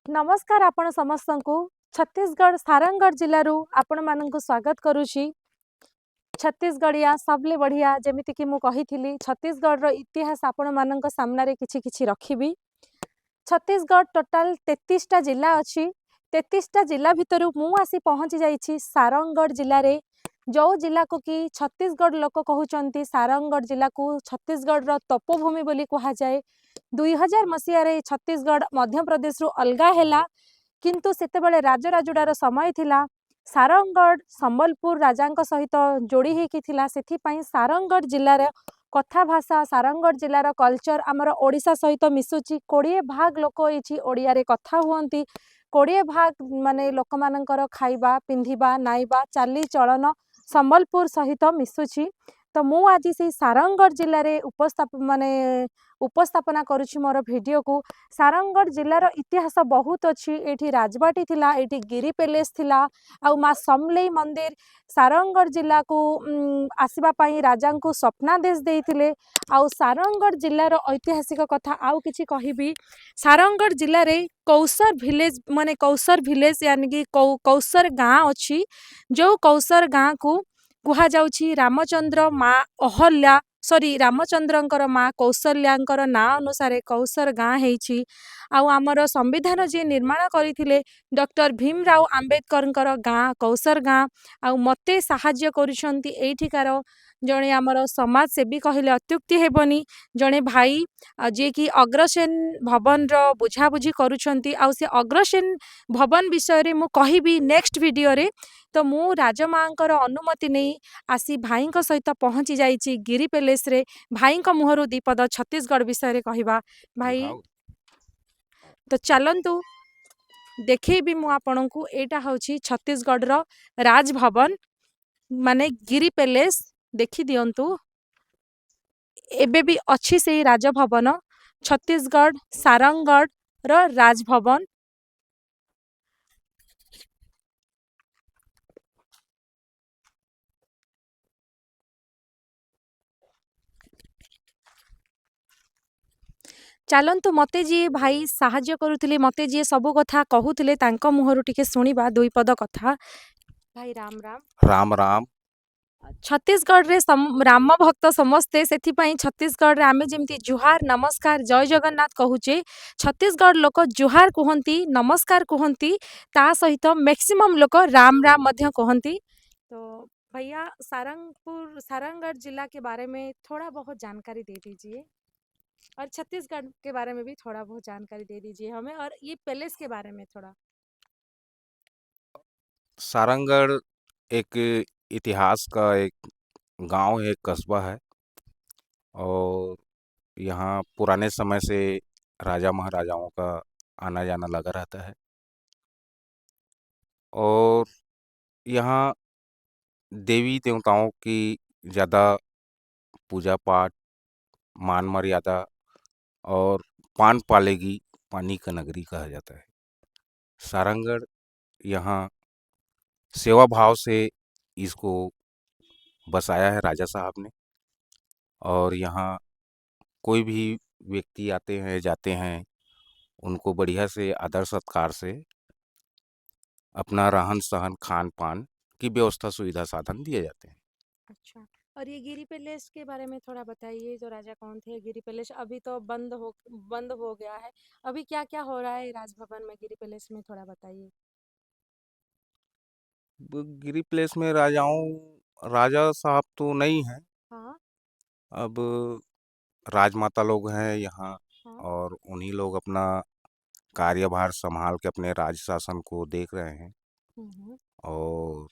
नमस्कार आपण समस्तंकु छत्तीसगढ़ सारंगगढ़ जिल्लारू आपण मानंकु स्वागत करूची। छत्तीसगढ़िया सबले बढ़िया जेमिति कि मु कहिथिली छत्तीसगढ़ रो इतिहास आपण मानंक सामने किछि किछि रखिबी। छत्तीसगढ़ टोटाल 33 टा जिला अछि। 33 टा जिला भितरु मु आसी पहुंची जाइछि सारंगगढ़ जिल्ला रे। जो जिला को कि छत्तीसगढ़ लोक कहउचंती सारंगगढ़ जिला को छत्तीसगढ़ रो तपोभूमि बोली कहा जाए। 2000 मसीह रे छत्तीसगढ़ मध्य प्रदेश रु अलगा हैला किंतु सेतेबेले राजराजुडार समय थिला। सारंगगढ़ संबलपुर राजांक सहित जोड़ी हेकी थिला सेथि पई सारंगगढ़ जिल्लार कथा भाषा सारंगगढ़ जिल्लार कल्चर आमर ओडिशा सहित मिसुची। 20 भाग लोक एठी ओडिया रे कथा हुअंती। 20 भाग माने लोक मानकर खाइबा पिंधिबा नाइबा चाली चलन संबलपुर सहित मिसुची। तो मु आज से सारंगगढ़ जिल्ला रे उपस्थापना करुछि मोर वीडियो को। सारंगगढ़ जिल्लार इतिहास बहुत अच्छी। एठी राजबाटी थिला, एठी गिरी पैलेस थिला, आउ मा समलेई मंदिर सारंगगढ़ जिल्ला को आसीबा पई राजा को स्वप्नादेश देइथिले। आउ सारंगगढ़ जिल्लार ऐतिहासिक कथा आउ किछि कहिबी। सारंगगढ़ जिल्ला रे कौसर विलेज यानी कि कौसर गाँ अछि। जो कौसर गाँ को कुहा जाउछि रामचंद्र मा अहल्या रामचंद्रंकर मा कौशल्याकर ना अनुसार कौसर गाँ हेछि। आउ आमर संविधान जे निर्माण करथिले डॉक्टर भीमराव आंबेडकर गाँ कौसर गाँ। आउ मते साहाय्य करूछंती एठिकार जणे आमर समाज सेवी कहले अत्युक्ति हेबनी जणे भाई जे कि अग्रसेन भवन रो बुझाबुझी करूछंती। आउ से अग्रसेन भवन विषय रे मु कहिबी नेक्स्ट वीडियो रे। तो मु राजमांकर अनुमति नहीं आसी भाई सहित पहुंची जाइछि गिरी पैलेस रे। भाई मुहरु दीपद छत्तीसगढ़ विषय रे कहिबा भाई। तो चलंतु देखेबी मु आपनकु एटा होछि छत्तीसगढ़ रो राजभवन माने गिरी पैलेस देखि दियंतु। एबे भी अच्छी से राजभवन छत्तीसगढ़ सारंगगढ़ रो राजभवन। चलंतु मते जी भाई साहाय्य करुथिले मते जी सब कथा कहूथिले तांको मुहरु टिके सुनिबा दुई पद कथा। भाई राम राम। राम राम। छत्तीसगढ़ रे राम भक्त समस्ते सेथिपाई छत्तीसगढ़ रे आमे जेमती जुहार नमस्कार जय जगन्नाथ कहूचे छत्तीसगढ़ लोक जुहार कहंती नमस्कार कहंती ता सहित मैक्सिमम लोक राम राम मध्य कहंती। तो भैया सारंगगढ़ जिला के बारे में थोड़ा बहुत जानकारी दे दीजिए और छत्तीसगढ़ के बारे में भी थोड़ा बहुत जानकारी दे दीजिए हमें और ये पैलेस के बारे में थोड़ा। सारंगगढ़ एक इतिहास का एक गांव है, कस्बा है और यहाँ पुराने समय से राजा महाराजाओं का आना जाना लगा रहता है। और यहाँ देवी देवताओं की ज़्यादा पूजा पाठ मान मर्यादा और पान पालेगी पानी का नगरी कहा जाता है। सारंगगढ़ यहाँ सेवा भाव से इसको बसाया है राजा साहब ने। और यहाँ कोई भी व्यक्ति आते हैं जाते हैं उनको बढ़िया से आदर सत्कार से अपना रहन सहन खान पान की व्यवस्था सुविधा साधन दिए जाते हैं। अच्छा, और ये गिरी पैलेस के बारे में थोड़ा बताइए। जो राजा कौन थे गिरी पैलेस अभी तो बंद हो गया है। अभी क्या क्या हो रहा है राजभवन में गिरी पैलेस में थोड़ा बताइए। गिरी प्लेस में राजा साहब तो नहीं है। हाँ अब राजमाता लोग हैं यहाँ हाँ। और उन्हीं लोग अपना कार्यभार संभाल के अपने राज शासन को देख रहे हैं। हम्म। और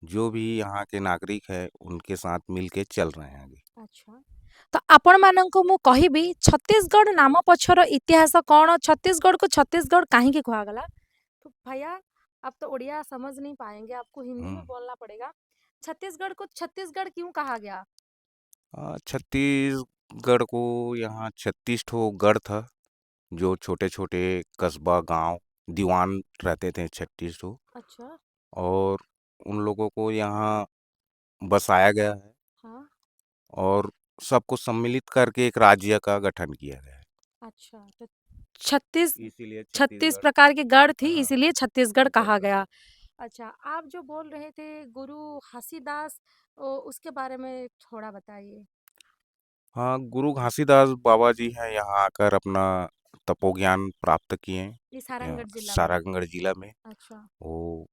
जो भी यहाँ के नागरिक है उनके साथ मिलके चल रहे हैं आगे। अच्छा, तो आपण मानंको मु कहिबी छत्तीसगढ़ नाम पछर इतिहास कौन छत्तीसगढ़ को छत्तीसगढ़ काहे के कहा गला। तो भैया आप तो उड़िया समझ नहीं पाएंगे आपको हिंदी में हम्म। बोलना पड़ेगा। छत्तीसगढ़ को छत्तीसगढ़ क्यों कहा गया। छत्तीसगढ़ को यहाँ 36 ठो गढ़ था जो छोटे छोटे कस्बा गांव दीवान रहते थे 36 ठो। अच्छा। और उन लोगों को यहाँ बसाया गया है हाँ। और सबको सम्मिलित करके एक राज्य का गठन किया गया है। अच्छा, तो छत्तीस इसीलिए 36 छत्तीसगढ़। प्रकार की गढ़ थी, हाँ, इसीलिए छत्तीसगढ़ कहा छत्तीसगढ़। गया। अच्छा, आप जो बोल रहे थे गुरु घासीदास, उसके बारे में थोड़ा बताइए। हाँ, गुरु घासीदास बाबा जी हैं, यहाँ आकर अपना तपोज्ञान प्राप्त किए ये सारंगढ़ जिला में। सारंगढ़ जिला में। अच्छा। वो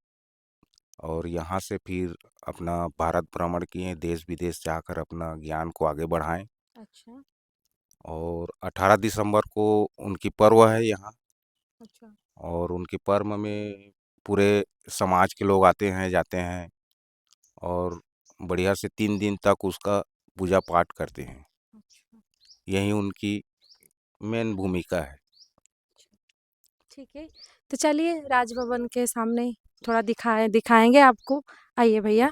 और यहाँ से फिर अपना भारत भ्रमण किए, देश विदेश जाकर अपना ज्ञान को आगे बढ़ाएं। अच्छा। और 18 दिसंबर को उनकी पर्व है यहाँ। अच्छा। और उनके पर्व में पूरे समाज के लोग आते हैं जाते हैं, और बढ़िया से 3 दिन तक उसका पूजा पाठ करते हैं। अच्छा। यही उनकी मेन भूमिका है। अच्छा। ठीक है, तो चलिए राजभवन के सामने थोड़ा दिखाएंगे आपको। आइए भैया।